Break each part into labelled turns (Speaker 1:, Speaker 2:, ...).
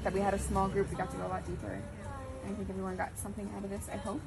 Speaker 1: that we had a small group. We got to go a lot deeper. And I think everyone got something out of this, I hope.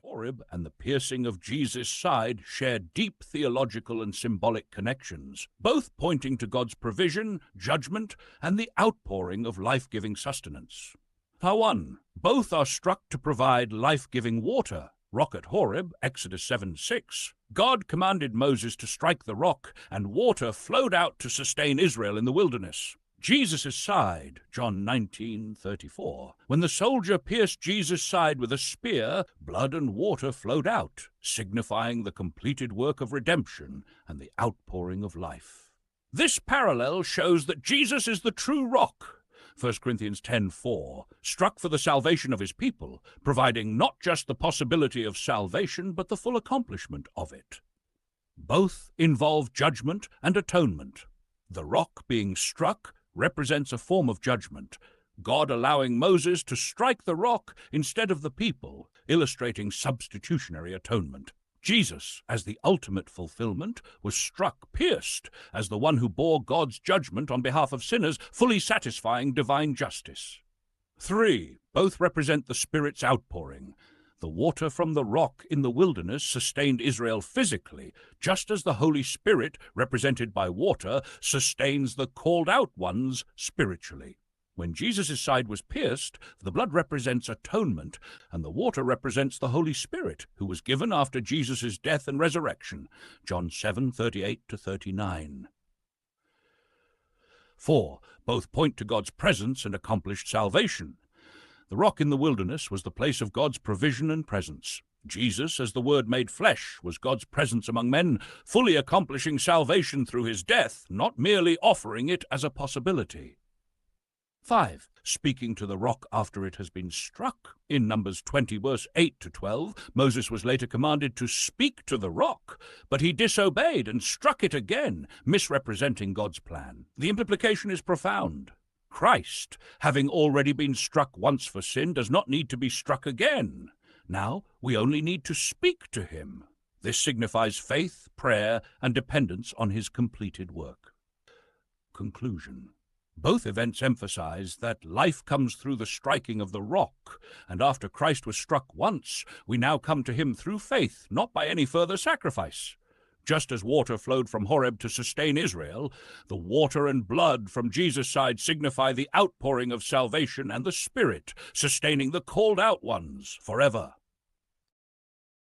Speaker 2: Horeb and the piercing of Jesus' side share deep theological and symbolic connections, both pointing to God's provision, judgment, and the outpouring of life-giving sustenance. 1. Both are struck to provide life-giving water. Rock at Horeb, Exodus 7:6. God commanded Moses to strike the rock, and water flowed out to sustain Israel in the wilderness. Jesus' side, John 19:34. When the soldier pierced Jesus' side with a spear, blood and water flowed out, signifying the completed work of redemption and the outpouring of life. This parallel shows that Jesus is the true rock. 1 Corinthians 10:4, struck for the salvation of his people, providing not just the possibility of salvation, but the full accomplishment of it. Both involve judgment and atonement. The rock being struck represents a form of judgment, God allowing Moses to strike the rock instead of the people, illustrating substitutionary atonement. Jesus, as the ultimate fulfillment, was struck, pierced, as the one who bore God's judgment on behalf of sinners, fully satisfying divine justice. 3. Both represent the Spirit's outpouring. The water from the rock in the wilderness sustained Israel physically, just as the Holy Spirit, represented by water, sustains the called-out ones spiritually. When Jesus' side was pierced, the blood represents atonement, and the water represents the Holy Spirit, who was given after Jesus' death and resurrection. John 7:38-39. 4. Both point to God's presence and accomplished salvation. The rock in the wilderness was the place of God's provision and presence. Jesus, as the Word made flesh, was God's presence among men, fully accomplishing salvation through his death, not merely offering it as a possibility. 5. Speaking to the rock after it has been struck. In Numbers 20, verse 8-12, Moses was later commanded to speak to the rock, but he disobeyed and struck it again, misrepresenting God's plan. The implication is profound. Christ, having already been struck once for sin, does not need to be struck again. Now we only need to speak to him. This signifies faith, prayer, and dependence on his completed work. Conclusion. Both events emphasize that life comes through the striking of the rock, and after Christ was struck once, we now come to him through faith, not by any further sacrifice. Just as water flowed from Horeb to sustain Israel, the water and blood from Jesus' side signify the outpouring of salvation and the Spirit, sustaining the called-out ones forever.